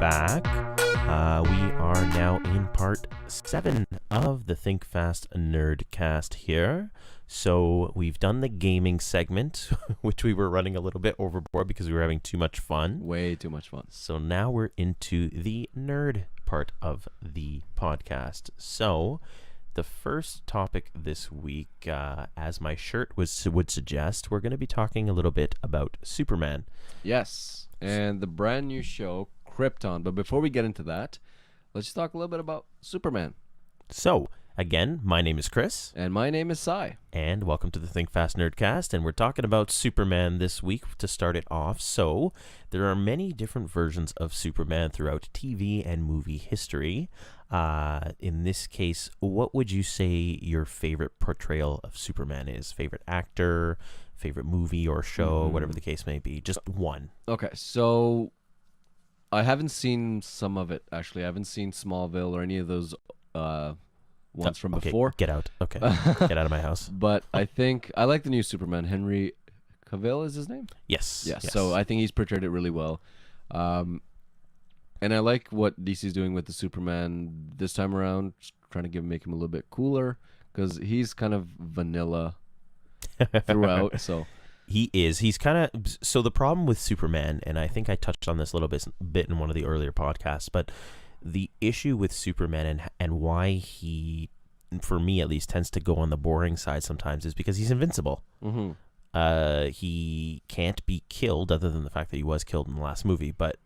back. We are now in part 7 of the ThinkFast Nerdcast here. So we've done the gaming segment, which we were running a little bit overboard because we were having too much fun. Way too much fun. So now we're into the nerd part of the podcast. So the first topic this week, as my shirt would suggest, we're going to be talking a little bit about Superman. Yes, and the brand new show, Krypton. But before we get into that, let's just talk a little bit about Superman. So, again, my name is Chris. And my name is Sai. And welcome to the ThinkFast Nerdcast. And we're talking about Superman this week to start it off. So, there are many different versions of Superman throughout TV and movie history. In this case, what would you say your favorite portrayal of Superman is? Favorite actor, favorite movie or show, whatever the case may be. Just one. Okay, so I haven't seen some of it, actually. I haven't seen Smallville or any of those ones from before. Get out. Okay, get out of my house. But I think I like the new Superman. Henry Cavill is his name? Yes. So I think he's portrayed it really well. And I like what DC's doing with the Superman this time around, trying to make him a little bit cooler, because he's kind of vanilla throughout. So he is. He's kind of. So the problem with Superman, and I think I touched on this a little bit in one of the earlier podcasts, but the issue with Superman and why he, for me at least, tends to go on the boring side sometimes is because he's invincible. Mm-hmm. He can't be killed, other than the fact that he was killed in the last movie. But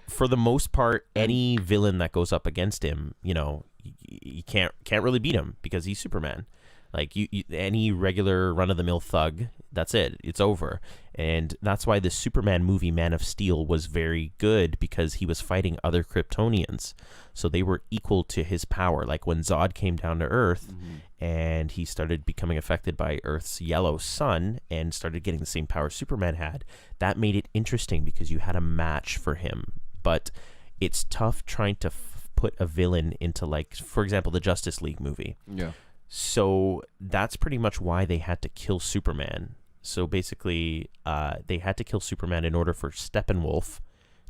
for the most part, any villain that goes up against him, you can't really beat him because he's Superman. Like any regular run-of-the-mill thug, that's it. It's over. And that's why the Superman movie Man of Steel was very good, because he was fighting other Kryptonians. So they were equal to his power. Like when Zod came down to Earth and he started becoming affected by Earth's yellow sun and started getting the same power Superman had, that made it interesting because you had a match for him. But it's tough trying to put a villain into, like, for example, the Justice League movie. Yeah. So that's pretty much why they had to kill Superman. So basically, they had to kill Superman in order for Steppenwolf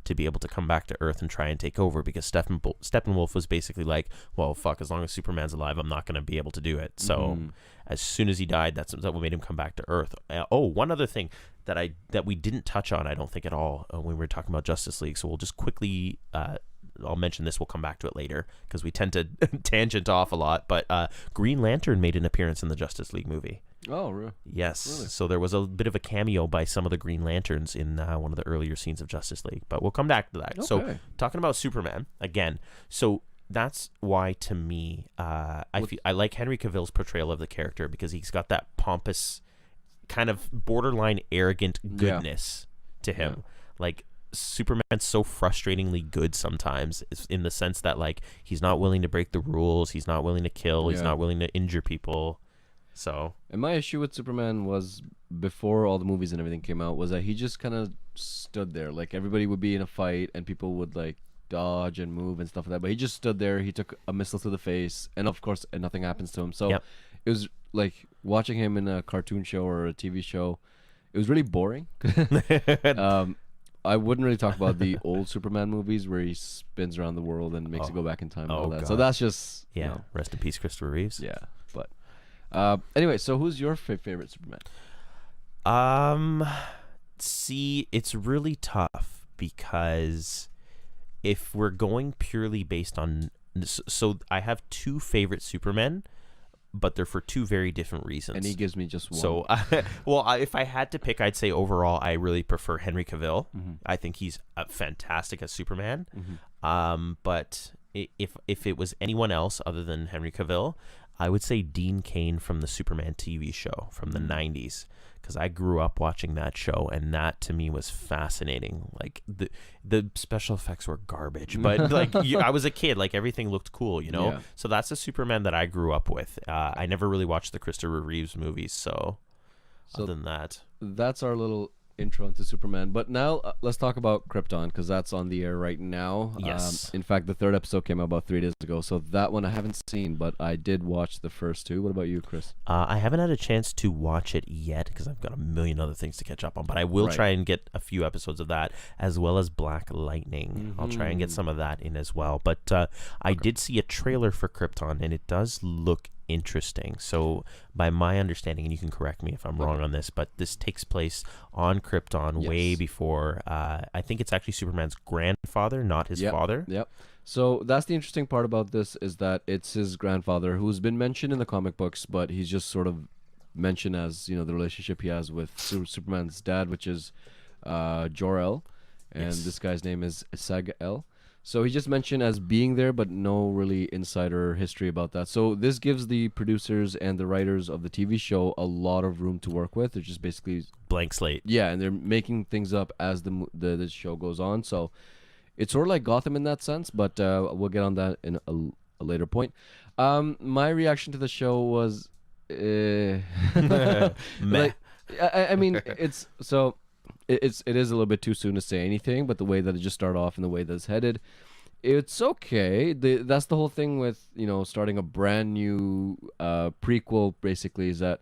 to be able to come back to Earth and try and take over, because Steppenwolf was basically like, well, fuck, as long as Superman's alive, I'm not going to be able to do it. So as soon as he died, that's what made him come back to Earth. One other thing that we didn't touch on, I don't think at all, when we were talking about Justice League. So we'll just quickly... I'll mention this. We'll come back to it later because we tend to tangent off a lot. But Green Lantern made an appearance in the Justice League movie. Oh, really? Yes. Really? So there was a bit of a cameo by some of the Green Lanterns in one of the earlier scenes of Justice League. But we'll come back to that. Okay. So talking about Superman again. So that's why, to me, I like Henry Cavill's portrayal of the character, because he's got that pompous, kind of borderline arrogant goodness to him. Yeah. Like, Superman's so frustratingly good sometimes, in the sense that, like, he's not willing to break the rules, he's not willing to kill, he's not willing to injure people. So, and my issue with Superman was, before all the movies and everything came out, was that he just kind of stood there. Like, everybody would be in a fight and people would, like, dodge and move and stuff like that, but he just stood there. He took a missile to the face, and of course nothing happens to him. So it was like watching him in a cartoon show or a TV show. It was really boring. I wouldn't really talk about the old Superman movies where he spins around the world and makes it go back in time and all that. God. So that's just... rest in peace, Christopher Reeves. Yeah, but... anyway, so who's your favorite Superman? See, it's really tough, because if we're going purely based on... So I have two favorite Supermen, but they're for two very different reasons. And he gives me just one. So, if I had to pick, I'd say overall I really prefer Henry Cavill. I think he's fantastic as Superman. But if it was anyone else other than Henry Cavill, I would say Dean Cain from the Superman TV show from the 90s, because I grew up watching that show, and that to me was fascinating. Like, the special effects were garbage, but like I was a kid, like everything looked cool, Yeah. So that's the Superman that I grew up with. I never really watched the Christopher Reeves movies, so other than that, that's our little intro into Superman. But now let's talk about Krypton, because that's on the air right now. Yes. In fact, the third episode came out about 3 days ago, so that one I haven't seen, but I did watch the first two. What about you, Chris? I haven't had a chance to watch it yet because I've got a million other things to catch up on, but I will try and get a few episodes of that, as well as Black Lightning. I'll try and get some of that in as well. But I did see a trailer for Krypton, and it does look interesting. So by my understanding, and you can correct me if I'm wrong on this, but this takes place on Krypton way before, I think it's actually Superman's grandfather, not his father. Yep. So that's the interesting part about this, is that it's his grandfather, who's been mentioned in the comic books, but he's just sort of mentioned as, the relationship he has with Superman's dad, which is Jor-El, and this guy's name is Sag-El. So he just mentioned as being there, but no really insider history about that. So this gives the producers and the writers of the TV show a lot of room to work with. They're just basically blank slate. Yeah, and they're making things up as the show goes on. So it's sort of like Gotham in that sense, but we'll get on that in a later point. My reaction to the show was, Meh. I mean, it's so. It is a little bit too soon to say anything, but the way that it just started off and the way that it's headed, it's okay. That's the whole thing with, starting a brand new prequel, basically, is that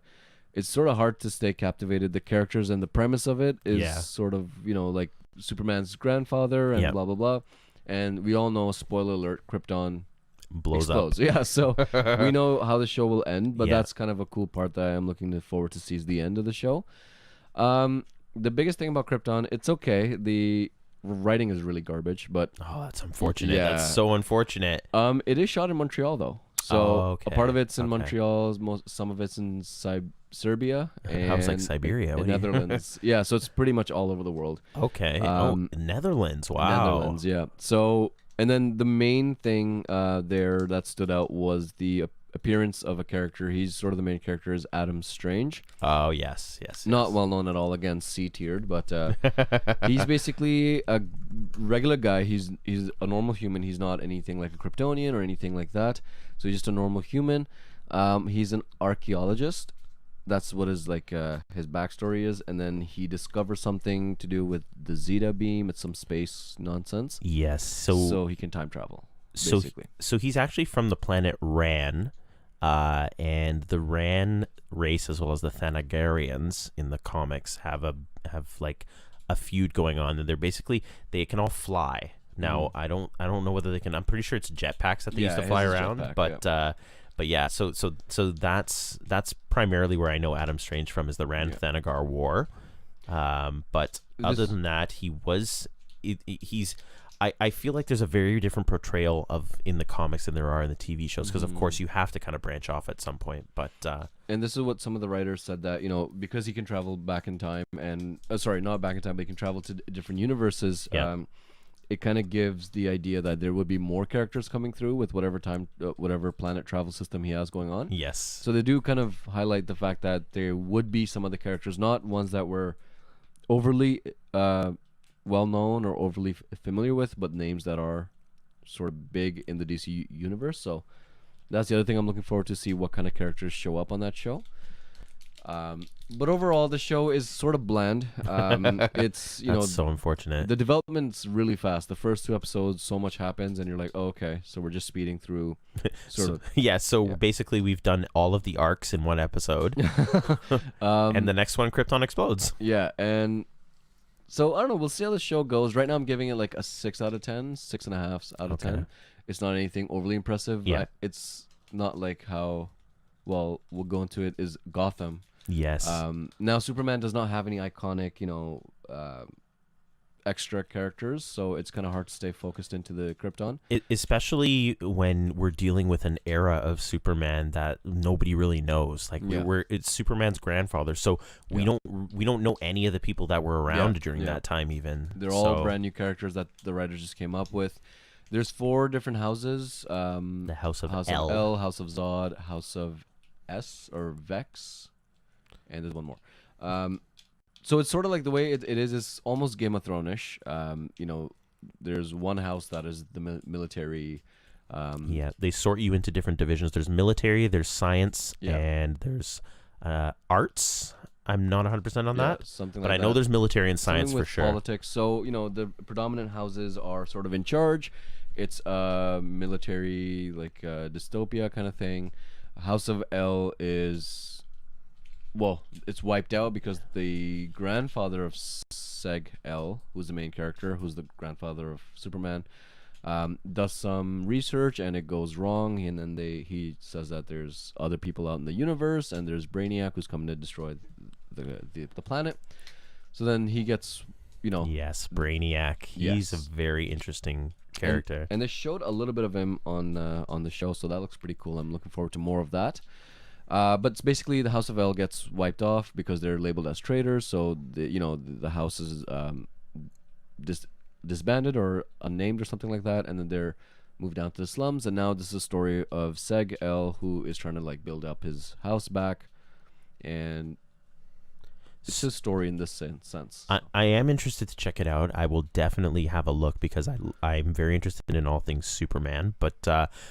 it's sort of hard to stay captivated. The characters and the premise of it is sort of, like Superman's grandfather and blah, blah, blah. And we all know, spoiler alert, Krypton blows explodes. up. Yeah, so we know how the show will end, but that's kind of a cool part that I am looking forward to see is the end of the show. The biggest thing about Krypton, it's okay. The writing is really garbage, but that's unfortunate. That's so unfortunate. It is shot in Montreal though, so a part of it's in Montreal, some of it's in Serbia, and I was like Siberia, Netherlands. Yeah, so it's pretty much all over the world. Okay. Netherlands. Wow. Netherlands. Yeah. So, and then the main thing there that stood out was the appearance of a character. He's sort of the main character, is Adam Strange. Oh yes. Not well known at all, again C-tiered, but he's basically a regular guy. He's a normal human. He's not anything like a Kryptonian or anything like that. So he's just a normal human. He's an archaeologist. That's what his his backstory is, and then he discovers something to do with the Zeta beam. It's some space nonsense. Yes. So he can time travel. Basically. So he's actually from the planet Ran. And the Ran race, as well as the Thanagarians in the comics, have like a feud going on, and they can all fly. Now I don't know whether they can. I'm pretty sure it's jetpacks that they used to fly around, but yeah. So that's primarily where I know Adam Strange from, is the Ran Thanagar War. But other than that, he's. I feel like there's a very different portrayal in the comics than there are in the TV shows, because of course you have to kind of branch off at some point. But and this is what some of the writers said, that because he can travel back in time, and not back in time, but he can travel to different universes. It kind of gives the idea that there would be more characters coming through with whatever planet travel system he has going on. Yes. So they do kind of highlight the fact that there would be some of the characters, not ones that were overly well known or overly familiar with, but names that are sort of big in the DC universe. So that's the other thing I'm looking forward to see, what kind of characters show up on that show. But overall, the show is sort of bland. It's that's so unfortunate. The development's really fast. The first 2 episodes, so much happens, and you're like, oh, okay, so we're just speeding through. Basically, we've done all of the arcs in one episode, and the next one, Krypton explodes. Yeah, and so I don't know. We'll see how the show goes. Right now, I'm giving it like a 6 out of 10, 6.5 out of 10. It's not anything overly impressive. Yeah. It's not like how, we'll go into it, is Gotham. Yes. Now, Superman does not have any iconic, extra characters, so it's kind of hard to stay focused into the Krypton. Especially when we're dealing with an era of Superman that nobody really knows. Like it's Superman's grandfather, so we don't know any of the people that were around during that time. Even they're all brand new characters that the writers just came up with. There's 4 different houses. The House of L, House of Zod, House of S or Vex, and there's one more. So it's sort of like the way it is. It's almost Game of Thrones-ish. There's one house that is the military. They sort you into different divisions. There's military, there's science, and there's arts. I'm not 100% on that. Something But like I know that. there's military and Something science for with sure. politics. So the predominant houses are sort of in charge. It's a military dystopia kind of thing. House of L is, well, it's wiped out because the grandfather of Seg L, who's the main character, who's the grandfather of Superman, does some research and it goes wrong, and then he says that there's other people out in the universe, and there's Brainiac who's coming to destroy the planet. So then he gets, Yes, Brainiac. He's a very interesting character. and they showed a little bit of him on the show, so that looks pretty cool. I'm looking forward to more of that. But it's basically the House of L gets wiped off because they're labeled as traitors. So the house is disbanded or unnamed or something like that, and then they're moved down to the slums. And now this is a story of Seg L, who is trying to build up his house back, and it's his story in this sense. I am interested to check it out. I will definitely have a look because I'm very interested in all things Superman. But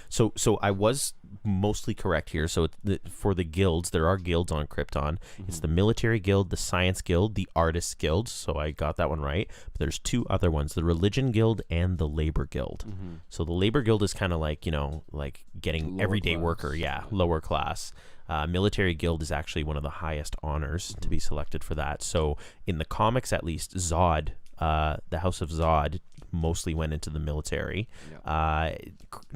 so I was mostly correct here. So for the guilds, there are guilds on Krypton. It's the Military Guild, the Science Guild, the Artists Guild. So I got that one right. But there's two other ones: the Religion Guild and the Labor Guild. So the Labor Guild is kind of like getting Lower everyday class. worker, lower class. Military Guild is actually one of the highest honors to be selected for that. So in the comics, at least, Zod, the House of Zod, mostly went into the military.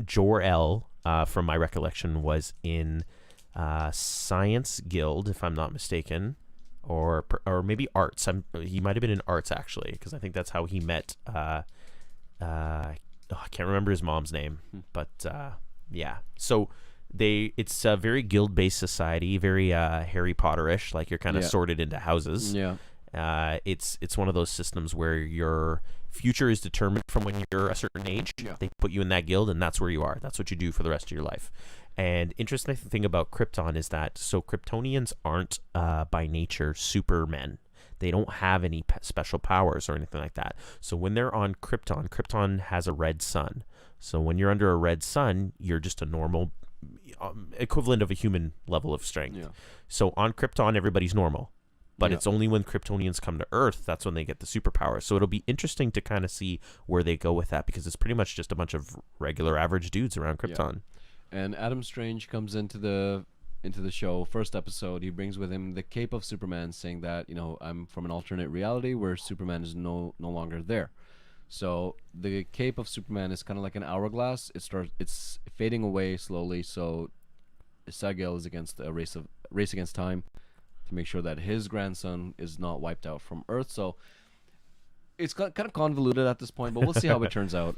Jor-El, from my recollection, was in Science Guild, if I'm not mistaken, or maybe Arts. He might have been in Arts, actually, because I think that's how he met. I can't remember his mom's name, but yeah. So it's a very guild-based society, very Harry Potter-ish, like you're kind of sorted into houses. It's one of those systems where your future is determined from when you're a certain age. They put you in that guild, and that's where you are. That's what you do for the rest of your life. And interesting thing about Krypton is that Kryptonians aren't by nature supermen. They don't have any special powers or anything like that. So when they're on Krypton has a red sun. So when you're under a red sun, you're just a normal equivalent of a human level of strength. So on Krypton, everybody's normal. But it's only when Kryptonians come to Earth that's when they get the superpowers. So it'll be interesting to kind of see where they go with that, because it's pretty much just a bunch of regular average dudes around Krypton. And Adam Strange comes into the show. First episode, he brings with him the cape of Superman, saying that I'm from an alternate reality where Superman is no longer there. So the cape of Superman is kind of like an hourglass. It's fading away slowly. So Sag-El is against a race against time to make sure that his grandson is not wiped out from Earth. So it's kind of convoluted at this point, but we'll see how it turns out.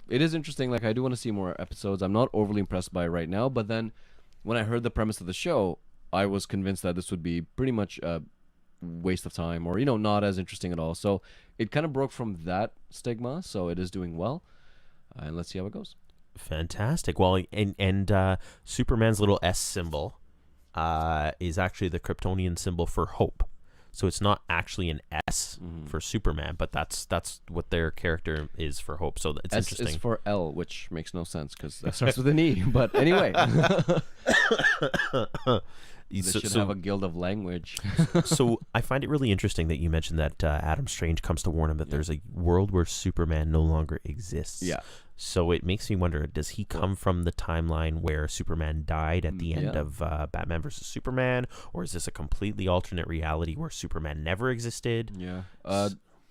It is interesting. I do want to see more episodes. I'm not overly impressed by it right now, but then when I heard the premise of the show, I was convinced that this would be pretty much a waste of time, or not as interesting at all. So it kind of broke from that stigma, so it is doing well, and let's see how it goes. Fantastic. Well, and Superman's little S symbol is actually the Kryptonian symbol for hope. So it's not actually an S for Superman, but that's what their character is for hope. So it's S interesting. is for L, which makes no sense because that starts with an E. But anyway, they should have a guild of language. So I find it really interesting that you mentioned that Adam Strange comes to warn him that there's a world where Superman no longer exists. So it makes me wonder, does he come from the timeline where Superman died at the end of Batman vs. Superman? Or is this a completely alternate reality where Superman never existed?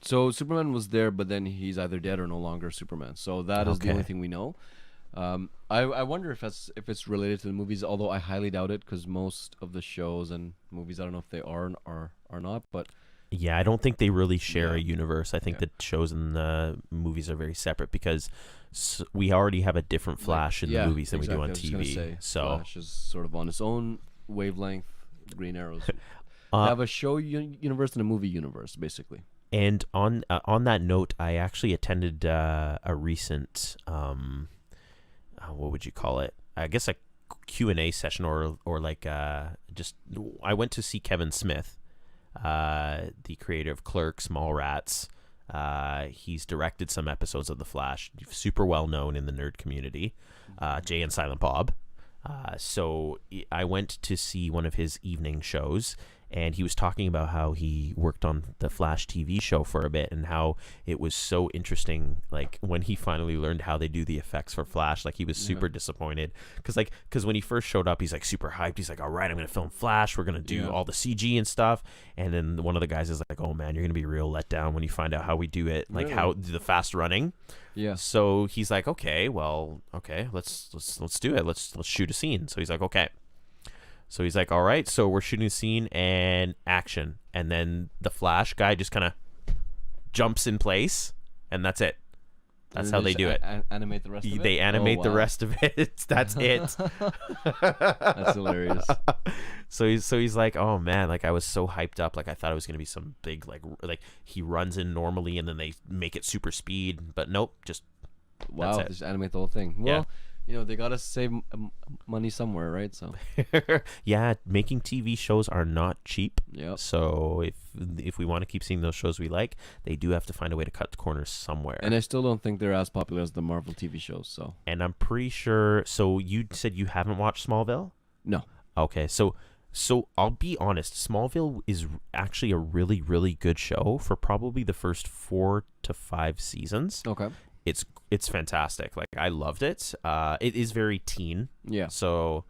So Superman was there, but then he's either dead or no longer Superman. So that is the only thing we know. I wonder if it's related to the movies, although I highly doubt it, because most of the shows and movies, I don't know if they are not, but... Yeah, I don't think they really share a universe. I think the shows and the movies are very separate, because we already have a different Flash in the movies than we do on TV. So Flash is sort of on its own wavelength. Green Arrow's have a show universe and a movie universe, basically. And on that note, I actually attended a recent what would you call it? I guess a Q&A session, or just I went to see Kevin Smith, the creator of Clerks, Mallrats. He's directed some episodes of The Flash, super well known in the nerd community, Jay and Silent Bob. So I went to see one of his evening shows, and he was talking about how he worked on the Flash TV show for a bit and how it was so interesting. Like when he finally learned how they do the effects for Flash, like he was super disappointed because when he first showed up, he's like super hyped. He's like, all right, I'm gonna film Flash. We're gonna do all the CG and stuff. And then one of the guys is like, oh man, you're gonna be real let down when you find out how we do it, like how the fast running. Yeah. So he's like, okay, let's do it. Let's shoot a scene. So he's like, okay. So he's like, all right, so we're shooting a scene and action. And then the Flash guy just kind of jumps in place, and that's it. That's how they do it. Animate the rest of it? They animate the rest of it. That's it. That's hilarious. So he's like, oh man, like I was so hyped up, like I thought it was gonna be some big like he runs in normally and then they make it super speed, but nope, just wow, that's it. just animate the whole thing. Well, you know, they gotta save money somewhere, right? So yeah, making TV shows are not cheap. yeah. So if we want to keep seeing those shows we like, they do have to find a way to cut the corners somewhere. And I still don't think they're as popular as the Marvel TV shows. So and I'm pretty sure. So you said you haven't watched Smallville? no. Okay, so I'll be honest. Smallville is actually a really, really good show for probably the first 4 to 5 seasons. Okay. It's fantastic. Like I loved it. It is very teen. Yeah. So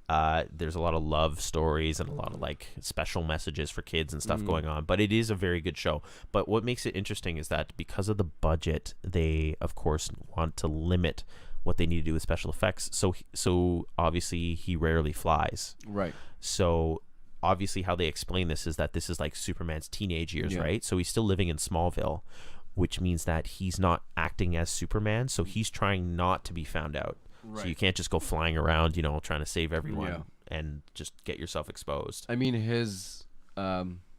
there's a lot of love stories and a lot of like special messages for kids and stuff going on. But it is a very good show. But what makes it interesting is that because of the budget, they of course want to limit what they need to do with special effects. So obviously he rarely flies. Right. So obviously how they explain this is that this is like Superman's teenage years, right? So he's still living in Smallville, which means that he's not acting as Superman. So he's trying not to be found out. Right. So you can't just go flying around, you know, trying to save everyone and just get yourself exposed. I mean, his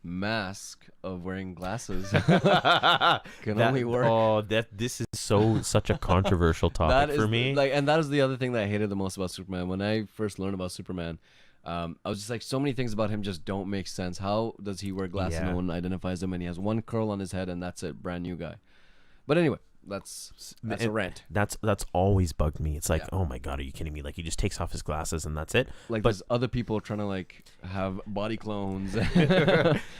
mask of wearing glasses can only work. Oh, this is such a controversial topic for me. And that is the other thing that I hated the most about Superman. When I first learned about Superman, I was just like, so many things about him just don't make sense. How does he wear glasses? No one identifies him, and he has one curl on his head, and that's it. Brand new guy. But anyway, that's a rant. That's always bugged me. It's like, oh my god, are you kidding me? Like he just takes off his glasses and that's it. Like there's other people trying to like have body clones.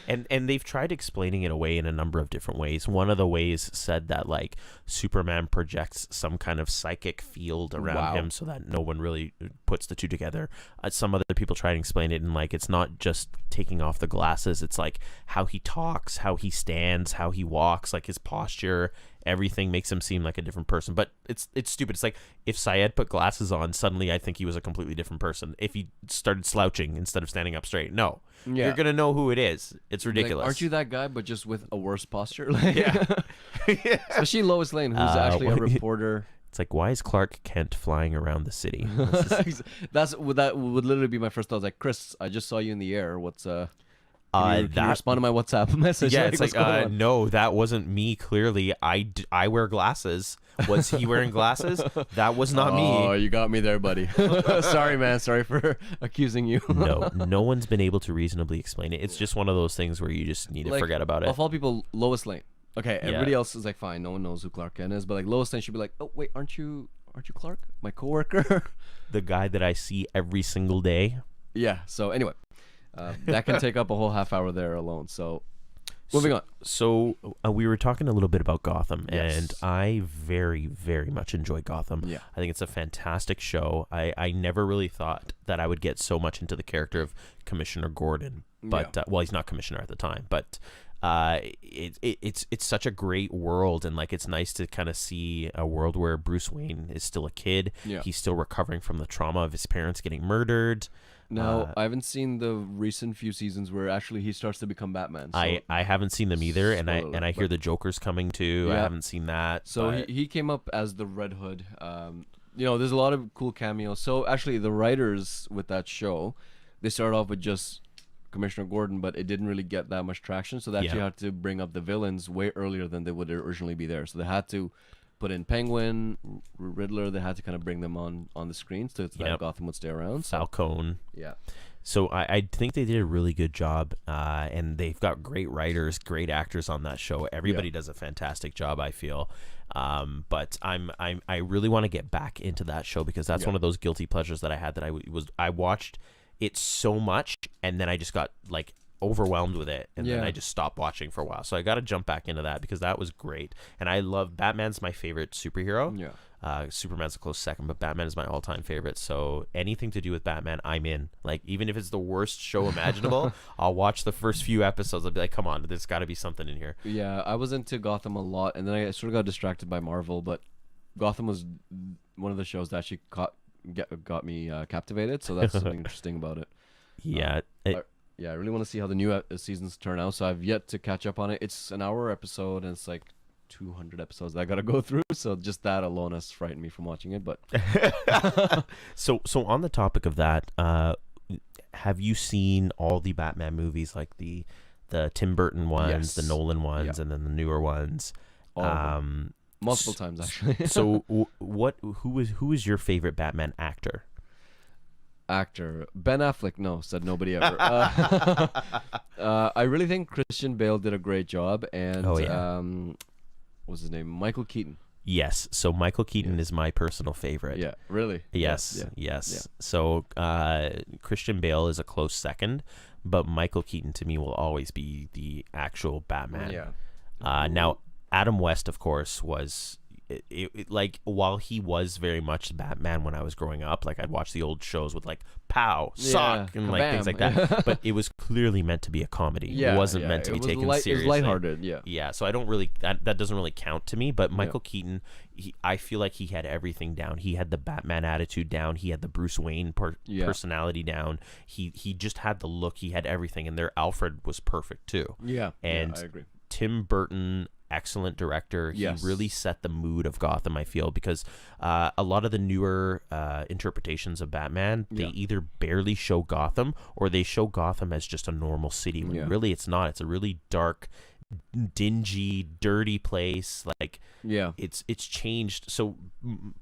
and they've tried explaining it away in a number of different ways. One of the ways said that like Superman projects some kind of psychic field around him so that no one really puts the two together. Some other people try to explain it and like it's not just taking off the glasses. It's like how he talks, how he stands, how he walks, like his posture. Everything makes him seem like a different person, but it's stupid. It's like if Syed put glasses on, suddenly I think he was a completely different person. If he started slouching instead of standing up straight, no, you're gonna know who it is. It's ridiculous. Like, aren't you that guy, but just with a worse posture? Like, especially Lois Lane, who's actually a reporter. It's like, why is Clark Kent flying around the city? That would literally be my first thought. I was like, Chris, I just saw you in the air. What's Can you respond to my WhatsApp message? Yeah, it's like, no, that wasn't me. Clearly, I wear glasses. Was he wearing glasses? That was not me. Oh, you got me there, buddy. Sorry, man. Sorry for accusing you. No one's been able to reasonably explain it. It's just one of those things where you just need to forget about it. Of all people, Lois Lane. Okay, everybody else is like, fine. No one knows who Clark Kent is, but like Lois Lane should be like, oh wait, aren't you Clark, my coworker? The guy that I see every single day. Yeah. So anyway. That can take up a whole half hour there alone. So, moving on. So we were talking a little bit about Gotham, and I very, very much enjoy Gotham. Yeah. I think it's a fantastic show. I never really thought that I would get so much into the character of Commissioner Gordon, but well, he's not commissioner at the time, but it's such a great world, and like it's nice to kind of see a world where Bruce Wayne is still a kid. Yeah. He's still recovering from the trauma of his parents getting murdered. No, I haven't seen the recent few seasons where actually he starts to become Batman. So I haven't seen them either, and I hear the Joker's coming too. Yeah. I haven't seen that. So he came up as the Red Hood. You know, there's a lot of cool cameos. So actually, the writers with that show, they started off with just Commissioner Gordon, but it didn't really get that much traction. So they actually had to bring up the villains way earlier than they would originally be there. So they had to put in Penguin, Riddler. They had to kind of bring them on the screen so that Gotham would stay around. Falcone. Yeah. So I think they did a really good job, and they've got great writers, great actors on that show. Everybody does a fantastic job, I feel. But I really want to get back into that show because that's one of those guilty pleasures that I had that I watched it so much, and then I just got like overwhelmed with it, and then Yeah. I just stopped watching for a while. So I got to jump back into that because that was great. And I love Batman's my favorite superhero. Yeah. Superman's a close second, but Batman is my all-time favorite. So anything to do with Batman, I'm in. Like, even if it's the worst show imaginable, I'll watch the first few episodes. I'll be like, come on, there's got to be something in here. Yeah, I was into Gotham a lot, and then I sort of got distracted by Marvel, but Gotham was one of the shows that actually got me captivated, so that's something interesting about it. Yeah. I really want to see how the new seasons turn out, so I've yet to catch up on it. It's an hour episode, and it's like 200 episodes that I gotta go through, so just that alone has frightened me from watching it. But so on the topic of that, have you seen all the Batman movies, like the Tim Burton ones, Yes. the Nolan ones, and then the newer ones? all of them. Multiple times actually. So who is your favorite Batman actor? Actor Ben Affleck? No, said nobody ever. I really think Christian Bale did a great job, and what's his name? Michael Keaton. Yes. So Michael Keaton is my personal favorite. Yeah, really. Yes. Yeah. Yes. So Christian Bale is a close second, but Michael Keaton to me will always be the actual Batman. Yeah. Now Adam West, of course, was like, while he was very much Batman when I was growing up, like I'd watch the old shows with like pow, sock, and like things like that. But it was clearly meant to be a comedy. Yeah, It wasn't meant to be taken seriously. It was lighthearted. Yeah. Yeah, so I don't really that doesn't really count to me. But Michael Keaton, I feel like he had everything down. He had the Batman attitude down. He had the Bruce Wayne personality down. He just had the look. He had everything, and their Alfred was perfect too. Yeah, and I agree. Tim Burton, excellent director. Yes. He really set the mood of Gotham, I feel, because a lot of the newer interpretations of Batman, they either barely show Gotham or they show Gotham as just a normal city, when really it's not. It's a really dark, dingy, dirty place. Like, it's changed. So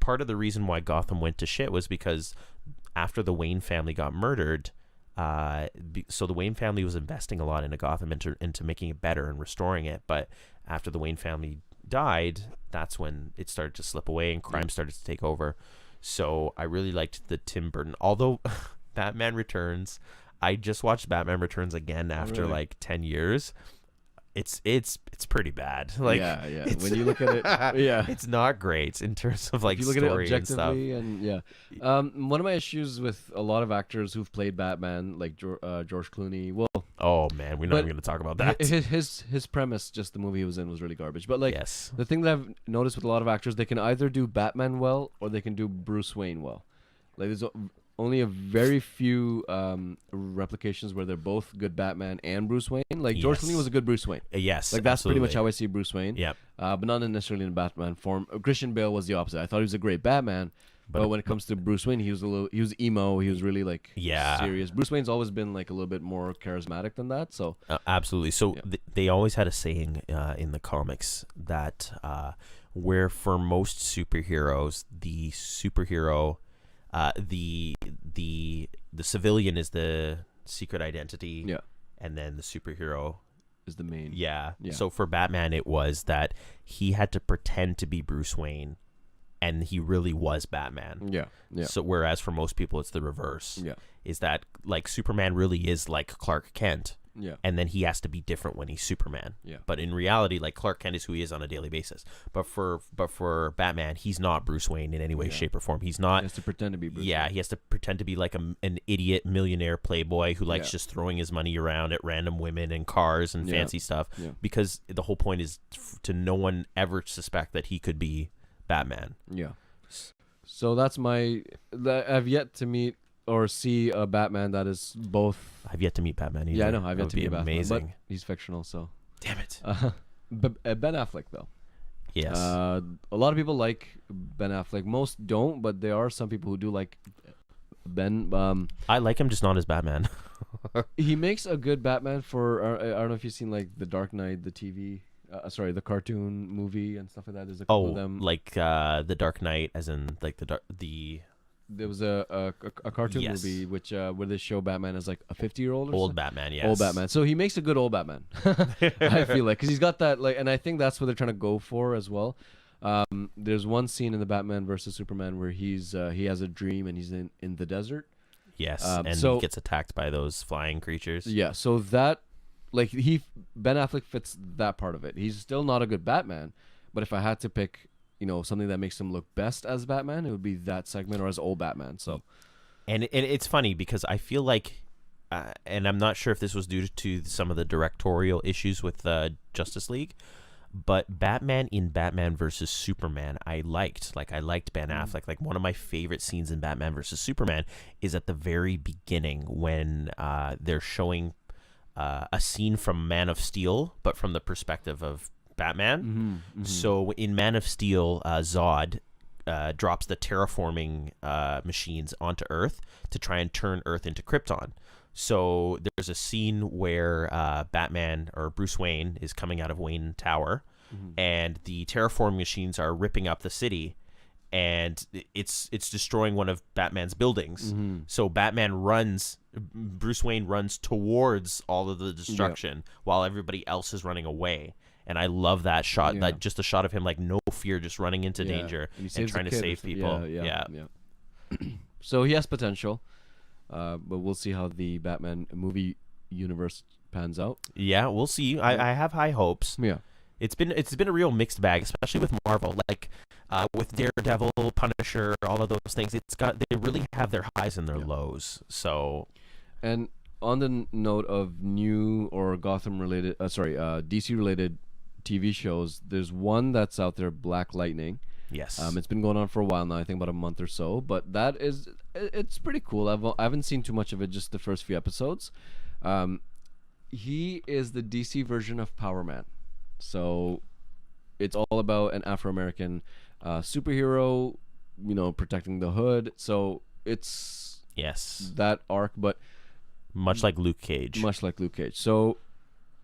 part of the reason why Gotham went to shit was because after the Wayne family got murdered, so the Wayne family was investing a lot into Gotham, into making it better and restoring it. But after the Wayne family died, that's when it started to slip away and crime started to take over. So I really liked the Tim Burton. Although Batman Returns, I just watched Batman Returns again after like 10 years. It's pretty bad. Like, yeah. When you look at it, it's not great in terms of like if you look at it story and stuff. objectively, one of my issues with a lot of actors who've played Batman, like George Clooney, well, oh man, we're not even going to talk about that. His premise, just the movie he was in, was really garbage. But like, Yes. the thing that I've noticed with a lot of actors, they can either do Batman well or they can do Bruce Wayne well. Like, there's only a very few replications where they're both good Batman and Bruce Wayne. Like, George Clooney was a good Bruce Wayne. Yes, Like, that's absolutely. pretty much how I see Bruce Wayne. Yep. But not necessarily in Batman form. Christian Bale was the opposite. I thought he was a great Batman, but when it comes to Bruce Wayne, he was emo. He was really like serious. Bruce Wayne's always been like a little bit more charismatic than that. So absolutely. So they always had a saying in the comics that where for most superheroes, the superhero, the civilian is the secret identity. Yeah. And then the superhero is the main. Yeah. So for Batman, it was that he had to pretend to be Bruce Wayne, and he really was Batman. Yeah. So whereas for most people, it's the reverse. Yeah. Is that like Superman really is like Clark Kent. Yeah. And then he has to be different when he's Superman. Yeah. But in reality, like, Clark Kent is who he is on a daily basis. But for Batman, he's not Bruce Wayne in any way, shape, or form. He's not. He has to pretend to be Bruce Yeah, Wayne. he has to pretend to be like an idiot millionaire playboy who likes just throwing his money around at random women and cars and fancy stuff. Yeah. Because the whole point is to no one ever suspect that he could be Batman. Yeah. So that's I've yet to meet or see a Batman that is both. I've yet to meet Batman either. Yeah, I know. I've yet That to would meet be Batman. amazing. But he's fictional, so. Damn it. Ben Affleck, though. Yes. A lot of people like Ben Affleck. Most don't, but there are some people who do like Ben. I like him, just not as Batman. He makes a good Batman for. I don't know if you've seen like The Dark Knight, the TV. The cartoon movie and stuff like that. There's a couple of them. Like The Dark Knight, as in like the. There was a cartoon movie which where they show Batman as like a 50-year-old old Batman, yes. Old Batman. So he makes a good old Batman. I feel like, because he's got that like, and I think that's what they're trying to go for as well. There's one scene in the Batman versus Superman where he has a dream and he's in the desert. Yes, and he gets attacked by those flying creatures. Yeah, so that like Ben Affleck fits that part of it. He's still not a good Batman, but if I had to pick, something that makes him look best as Batman, it would be that segment or as old Batman. So, and it's funny because I feel like, and I'm not sure if this was due to some of the directorial issues with Justice League, but Batman in Batman versus Superman, I liked Ben Affleck. Like, one of my favorite scenes in Batman versus Superman is at the very beginning when they're showing a scene from Man of Steel, but from the perspective of Batman. So in Man of Steel, Zod drops the terraforming machines onto Earth to try and turn Earth into Krypton. So there's a scene where Batman or Bruce Wayne is coming out of Wayne Tower, and the terraforming machines are ripping up the city, and it's destroying one of Batman's buildings. So Bruce Wayne runs towards all of the destruction while everybody else is running away. And I love that shot, that just a shot of him, like, no fear, just running into danger and trying to save people. Yeah. So he has potential, but we'll see how the Batman movie universe pans out. Yeah, we'll see. I have high hopes. Yeah. It's been a real mixed bag, especially with Marvel. Like with Daredevil, Punisher, all of those things. They really have their highs and their lows. So, and on the note of new or Gotham related, DC related TV shows, there's one that's out there, Black Lightning. Yes. It's been going on for a while now, I think about a month or so, but it's pretty cool. I haven't seen too much of it, just the first few episodes. He is the DC version of Power Man. So it's all about an Afro-American superhero, protecting the hood. So it's that arc, but much like Luke Cage. So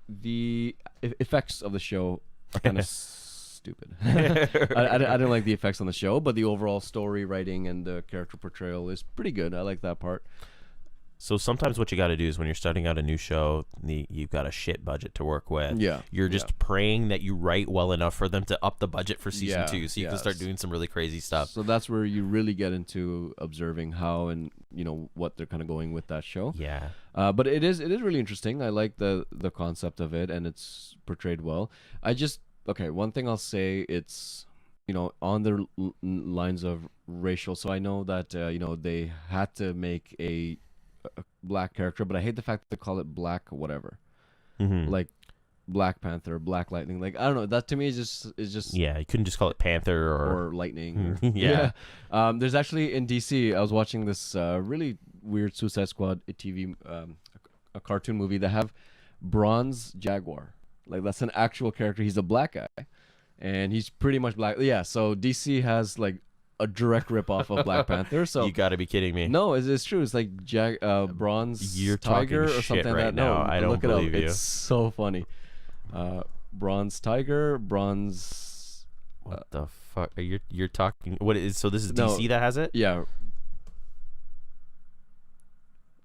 the effects of the show are kind of stupid. I didn't like the effects on the show, but the overall story writing and the character portrayal is pretty good. I like that part. So sometimes what you got to do is when you're starting out a new show, you've got a shit budget to work with. Yeah. You're just praying that you write well enough for them to up the budget for season 2, so you can start doing some really crazy stuff. So that's where you really get into observing how and what they're kind of going with that show. Yeah. But it is really interesting. I like the concept of it, and it's portrayed well. One thing I'll say, it's on the lines of racial. So I know that they had to make a black character, but I hate the fact that they call it Black whatever, like Black Panther, Black Lightning. Like, I don't know, that to me is just you couldn't just call it Panther or Lightning. There's actually in DC, I was watching this really weird Suicide Squad TV, a cartoon movie that have Bronze Jaguar. Like, that's an actual character. He's a black guy, and he's pretty much black. Yeah, so DC has like a direct ripoff of Black Panther. So you got to be kidding me. No, it's true. It's like Bronze You're Tiger or something right like that. Now. No, I don't look believe it up. you. It's so funny. Bronze Tiger, Bronze. What the fuck? You're talking? What is? So this is DC that has it? Yeah.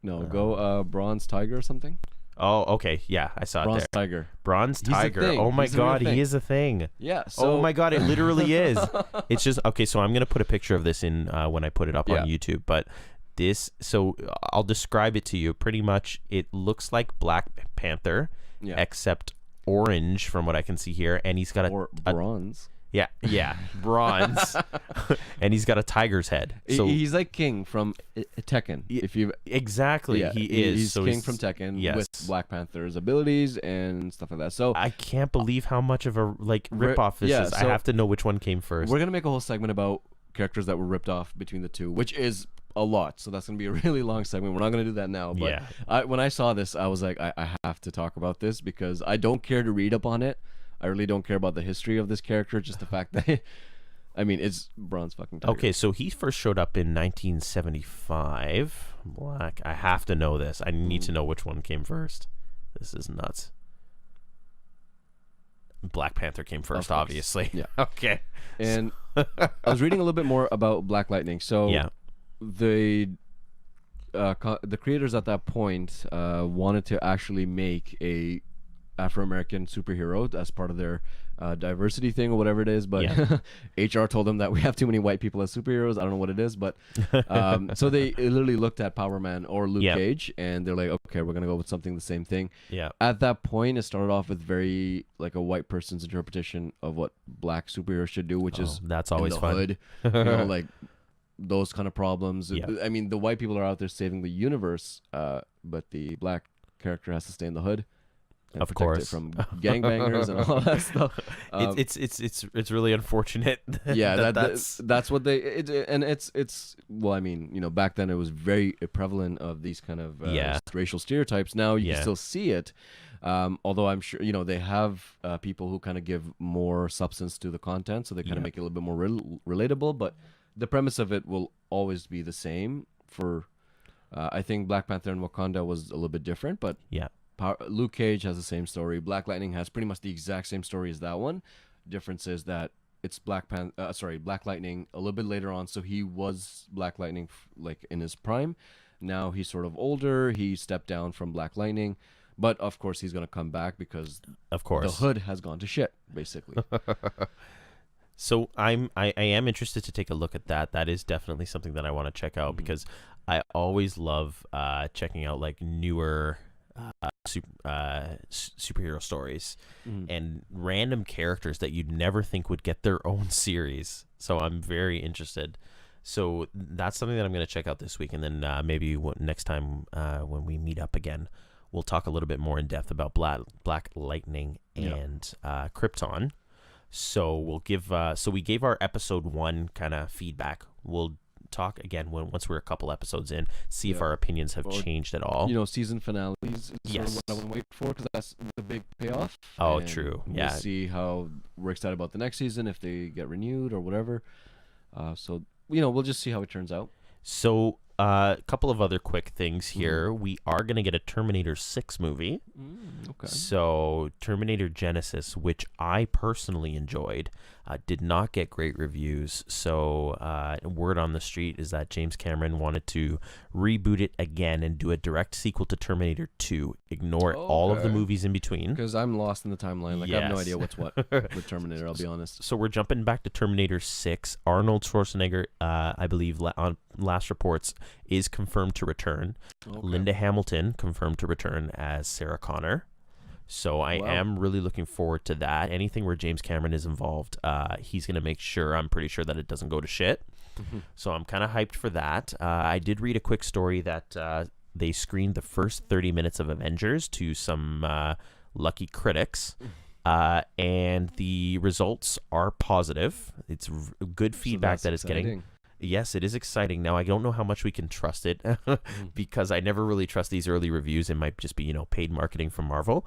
No, go Bronze Tiger or something. Oh, okay. Yeah, I saw Bronze it there. Tiger. Bronze Tiger. Oh my God, he is a thing. Yeah. So... Oh my God, it literally is. It's just okay. So I'm gonna put a picture of this in when I put it up on YouTube. But this, so I'll describe it to you. Pretty much, it looks like Black Panther, except orange from what I can see here, and he's got a bronze. Yeah, bronze, and he's got a tiger's head. So he's like King from Tekken. If you exactly, he is. He's so King from Tekken with Black Panther's abilities and stuff like that. So I can't believe how much of a ripoff this is. I have to know which one came first. We're gonna make a whole segment about characters that were ripped off between the two, which is a lot. So that's gonna be a really long segment. We're not gonna do that now. But when I saw this, I was like, I have to talk about this because I don't care to read up on it. I really don't care about the history of this character, just the fact that, I mean, it's Bronze fucking Tiger. Okay, so he first showed up in 1975. Black. I have to know this. I need to know which one came first. This is nuts. Black Panther came first, obviously. Yeah. Okay. And I was reading a little bit more about Black Lightning. So the creators at that point wanted to actually make a Afro-American superhero as part of their diversity thing or whatever it is, but HR told them that we have too many white people as superheroes. I don't know what it is, but so they literally looked at Power Man or Luke Cage, and they're like, okay, we're gonna go with something the same thing. Yeah. At that point, it started off with very like a white person's interpretation of what black superheroes should do, which is that's always in the fun. hood, you know, like those kind of problems. Yeah. I mean, the white people are out there saving the universe, but the black character has to stay in the hood. And of protect course, it from gangbangers and all that stuff. It's really unfortunate. Yeah, that's what they and it's well, I mean, you know, back then it was very prevalent of these kind of racial stereotypes. Now you can still see it, although I'm sure, you know, they have people who kind of give more substance to the content, so they kind of make it a little bit more relatable. But the premise of it will always be the same. For I think Black Panther and Wakanda was a little bit different, but Luke Cage has the same story. Black Lightning has pretty much the exact same story as that one. Difference is that it's Black Lightning a little bit later on. So he was Black Lightning like in his prime. Now he's sort of older. He stepped down from Black Lightning, but of course he's gonna come back because the hood has gone to shit basically. So I am interested to take a look at that. That is definitely something that I want to check out because I always love checking out like newer superhero stories and random characters that you'd never think would get their own series. So I'm very interested. So that's something that I'm going to check out this week, and then maybe next time when we meet up again, we'll talk a little bit more in depth about Black Lightning and Krypton. So we'll give. So we gave our episode 1 kind of feedback. We'll talk again once we're a couple episodes in, see if our opinions have changed at all. You know, season finales is sort of what I want to wait for because that's the big payoff. Oh, and true. We'll see how we're excited about the next season, if they get renewed or whatever. So, you know, we'll just see how it turns out. So a couple of other quick things here. We are going to get a Terminator 6 movie. Okay. So Terminator Genesis, which I personally enjoyed, did not get great reviews. So word on the street is that James Cameron wanted to reboot it again and do a direct sequel to Terminator 2. Ignore all of the movies in between. Because I'm lost in the timeline. Like, I have no idea what's what with Terminator, I'll be honest. So we're jumping back to Terminator 6. Arnold Schwarzenegger, I believe, on last reports, is confirmed to return. Linda Hamilton confirmed to return as Sarah Connor. So I am really looking forward to that. Anything where James Cameron is involved, he's going to make sure, I'm pretty sure, that it doesn't go to shit. So I'm kind of hyped for that. I did read a quick story that they screened the first 30 minutes of Avengers to some lucky critics. And the results are positive. It's good feedback that it's getting. Yes, it is exciting. Now, I don't know how much we can trust it because I never really trust these early reviews. It might just be, you know, paid marketing from Marvel.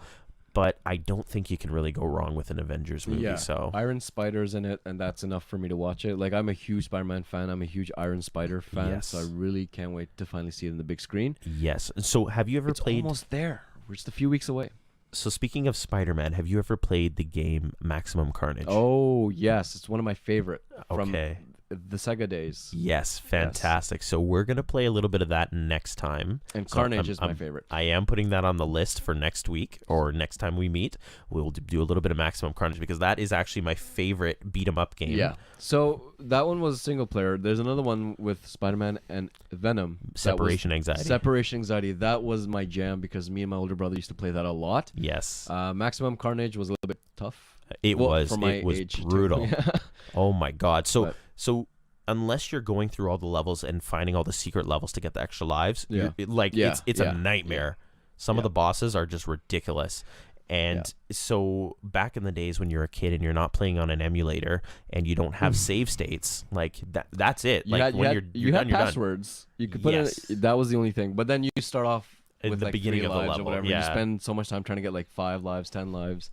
But I don't think you can really go wrong with an Avengers movie. Yeah. So Iron Spider's in it, and that's enough for me to watch it. Like, I'm a huge Spider-Man fan. I'm a huge Iron Spider fan. So I really can't wait to finally see it in the big screen. Yes. So have you ever played... It's almost there. We're just a few weeks away. So speaking of Spider-Man, have you ever played the game Maximum Carnage? Oh, yes. It's one of my favorite from Okay. the Sega days. Yes, fantastic. So we're going to play a little bit of that next time. And Carnage is my favorite. I am putting that on the list for next week or next time we meet. We'll do a little bit of Maximum Carnage because that is actually my favorite beat-em-up game. Yeah. So that one was single player. There's another one with Spider-Man and Venom. Separation Anxiety. Separation Anxiety. That was my jam because me and my older brother used to play that a lot. Yes. Maximum Carnage was a little bit tough. It was age brutal. Yeah. Oh my God. So unless you're going through all the levels and finding all the secret levels to get the extra lives, it's a nightmare. Some of the bosses are just ridiculous. And so back in the days when you're a kid and you're not playing on an emulator and you don't have save states, like that's it. You had passwords. You could put in, that was the only thing. But then you start off with the like beginning 3 of the lives level. or whatever. Yeah. You spend so much time trying to get like 5 lives, 10 lives.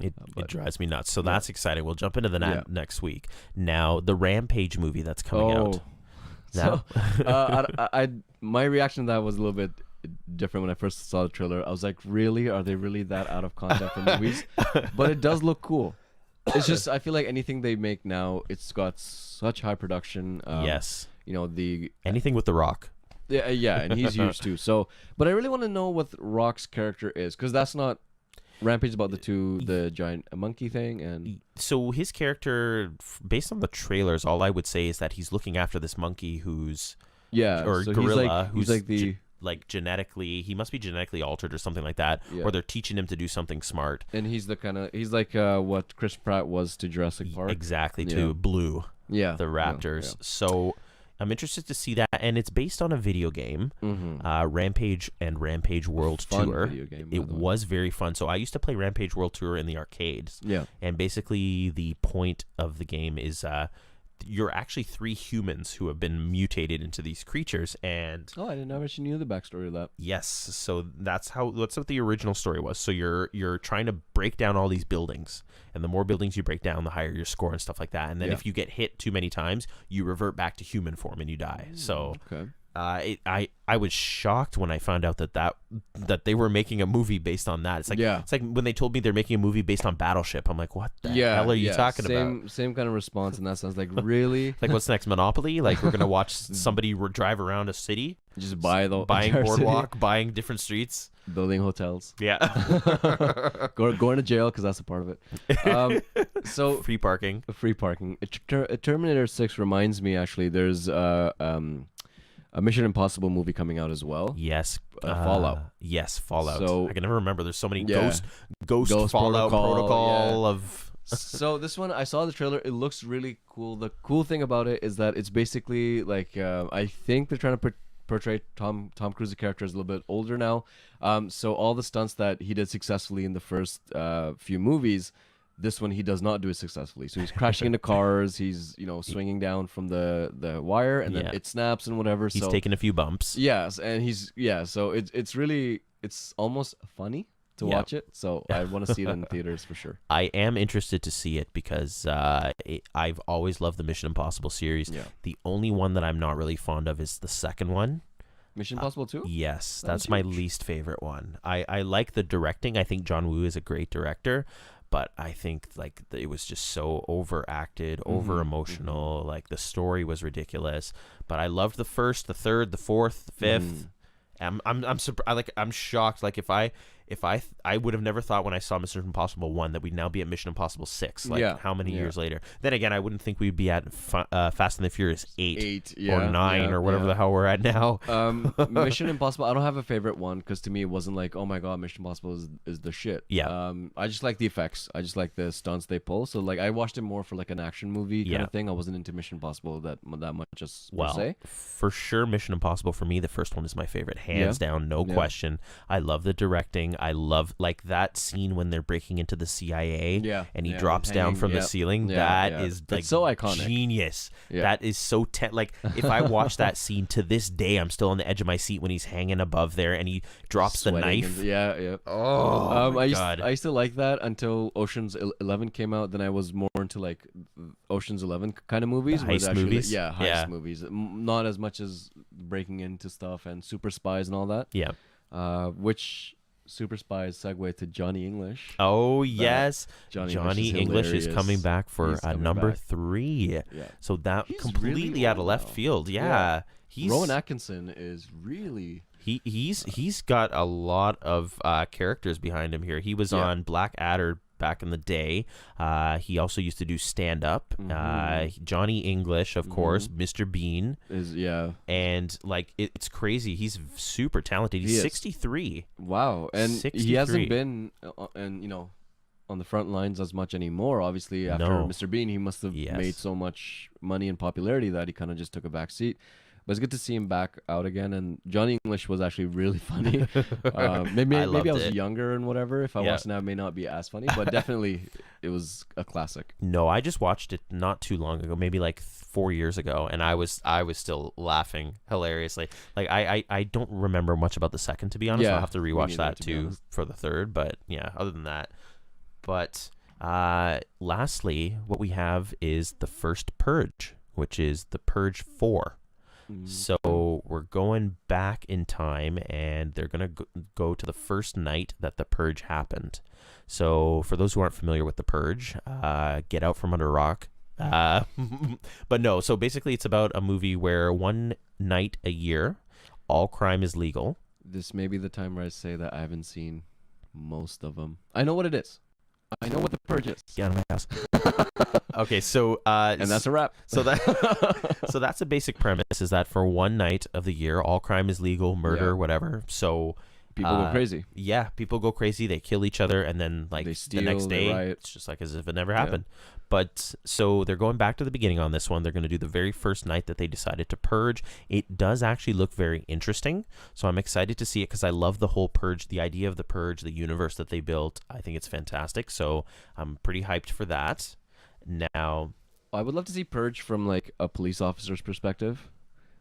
It drives me nuts. So that's exciting. We'll jump into the next week. Now, the Rampage movie that's coming out. Now, so, my reaction to that was a little bit different when I first saw the trailer. I was like, really? Are they really that out of content for movies? But it does look cool. It's just, I feel like anything they make now, it's got such high production. Yes. You know, anything with The Rock. Yeah, and he's huge too. So, but I really want to know what Rock's character is because that's not Rampage is about the giant monkey thing, and So his character, based on the trailers, all I would say is that he's looking after this monkey who's or so gorilla he's like the like genetically, he must be genetically altered or something like that, or they're teaching him to do something smart. and he's like what Chris Pratt was to Jurassic Park. Exactly, to Blue. Yeah, The Raptors. So I'm interested to see that, and it's based on a video game, Rampage and Rampage World Tour. Video game, it was very fun. So I used to play Rampage World Tour in the arcades. Yeah, and basically the point of the game is you're actually 3 humans who have been mutated into these creatures, and I didn't know actually knew the backstory of that. yes, so that's what the original story was. So you're trying to break down all these buildings, and the more buildings you break down, the higher your score and stuff like that. And then if you get hit too many times, you revert back to human form and you die. So I was shocked when I found out that they were making a movie based on that. It's like when they told me they're making a movie based on Battleship. I'm like, what the hell are you talking about? Same kind of response in that sense. Like, really? Like, what's next? Monopoly? Like, we're gonna watch somebody drive around a city, just buying boardwalk, buying different streets, building hotels. Yeah, going to jail because that's a part of it. So free parking. Terminator 6 reminds me, actually, there's a Mission Impossible movie coming out as well. Yes, Fallout. Yes, Fallout. So, I can never remember. There's so many ghost Fallout protocol of. So this one, I saw the trailer. It looks really cool. The cool thing about it is that it's basically like I think they're trying to portray Tom Cruise's character as a little bit older now. So all the stunts that he did successfully in the first few movies, this one he does not do it successfully. So he's crashing into cars. He's swinging down from the wire, and then it snaps and whatever. He's taking a few bumps. Yes, and So it's almost funny to watch it. So I want to see it in the theaters for sure. I am interested to see it because I've always loved the Mission Impossible series. Yeah. The only one that I'm not really fond of is the second one. Mission Impossible 2? Yes, that's my least favorite one. I like the directing. I think John Woo is a great director. But I think it was just so overacted, over emotional. Like the story was ridiculous. But I loved the first, the third, the fourth, the fifth. I'm shocked. Like I would have never thought when I saw Mission Impossible 1 that we'd now be at Mission Impossible 6. How many years later? Then again, I wouldn't think we'd be at Fast and the Furious 8 or 9 or whatever the hell we're at now. Mission Impossible, I don't have a favorite one because to me it wasn't like, oh my god, Mission Impossible is the shit. Yeah. I just like the effects. I just like the stunts they pull. So I watched it more for an action movie kind of thing. I wasn't into Mission Impossible that much just per se. For sure, Mission Impossible for me, the first one is my favorite, hands down, no question. I love the directing. I love that scene when they're breaking into the CIA and he drops down from the ceiling. That is it's so iconic. Genius. That is so if I watch that scene to this day, I'm still on the edge of my seat when he's hanging above there and he drops the knife. Oh my God. I used to like that until Ocean's 11 came out. Then I was more into Ocean's 11 kind of movies. Heist movies. Heist movies. Not as much as breaking into stuff and super spies and all that. Yeah. Which super spies segue to Johnny English. Oh yes, Johnny English is coming back for number 3. Yeah. So that he's completely really out of left field. Yeah. Rowan Atkinson is really he's got a lot of characters behind him here. He was on Blackadder back in the day. He also used to do stand up. Johnny English, of course, Mr. Bean is and it's crazy. He's super talented. He's 63. Wow. And 63. He hasn't been on the front lines as much anymore. Obviously, after Mr. Bean, he must have made so much money and popularity that he kind of just took a back seat. But it's good to see him back out again. And Johnny English was actually really funny. Maybe I was younger and whatever. If I watched it now, it may not be as funny. But definitely, it was a classic. No, I just watched it not too long ago, maybe 4 years ago, and I was still laughing hilariously. I don't remember much about the second, to be honest. I'll have to rewatch that too for the third. But yeah, other than that. But lastly, what we have is the First Purge, which is the Purge 4. So we're going back in time, and they're going to go to the first night that the Purge happened. So for those who aren't familiar with the Purge, get out from under a rock. But no, so basically it's about a movie where one night a year, all crime is legal. This may be the time where I say that I haven't seen Most of them. I know what it is. I know what the Purge is. Get out of my house. Okay, so And that's a wrap. so that's a basic premise, is that for one night of the year, all crime is legal, murder, whatever. So People go crazy. Yeah, people go crazy. They kill each other, and then like They steal, the next they day, riot. it's just like as if it never happened. But so they're going back to the beginning on this one. They're going to do the very first night that they decided to purge. It does actually look very interesting, so I'm excited to see it because I love the whole purge, the idea of the purge, the universe that they built. I think it's fantastic. So I'm pretty hyped for that. Now, I would love to see Purge from like a police officer's perspective.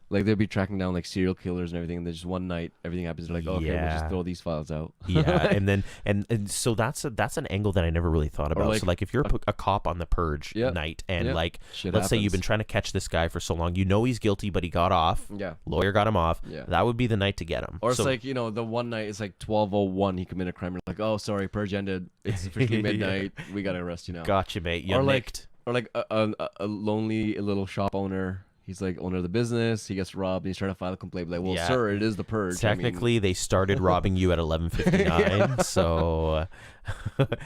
Like they'd be tracking down like serial killers and everything, and then just one night everything happens. They're like, okay, we'll just throw these files out. Yeah, and then and so that's an angle that I never really thought about. like so like if you're a cop on the purge night, and like Shit let's say you've happens. been trying to catch this guy for so long, you know he's guilty, but he got off. Yeah. Lawyer got him off. Yeah. That would be the night to get him. Or it's So- like, you know, the one night it's like 12:01, he committed a crime. You're like, oh, sorry, Purge ended. It's officially midnight. We gotta arrest you now. Gotcha, mate. You Or like- nicked. Or like a lonely little shop owner. He's like owner of the business. He gets robbed. And he's trying to file a complaint. Like, well, Yeah. sir, it is the Purge. Technically, they started robbing you at 11:59. So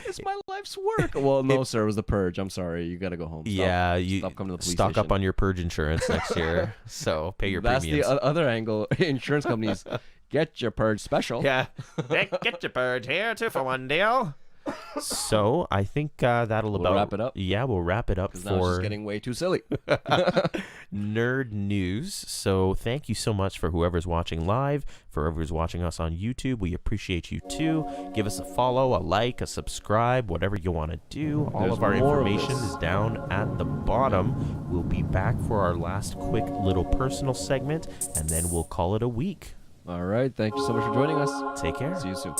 it's my life's work. Well, no, sir, it was the Purge. I'm sorry. You gotta go home. Stop, yeah, you stop coming to the police stock station. up on your purge insurance next year. So pay your That's premiums. the other angle. Insurance companies get your Purge special. Yeah. Get your purge here, 2-for-1 deal. So I think that'll We'll about wrap it up. Yeah, we'll wrap it up 'Cause now it's for just getting way too silly. nerd news. So thank you so much for whoever's watching live, for whoever's watching us on YouTube. We appreciate you too. Give us a follow, a like, a subscribe, whatever you want to do. All There's of our more of information this. is down at the bottom. We'll be back for our last quick little personal segment, and then we'll call it a week. All right. Thank you so much for joining us. Take care. See you soon.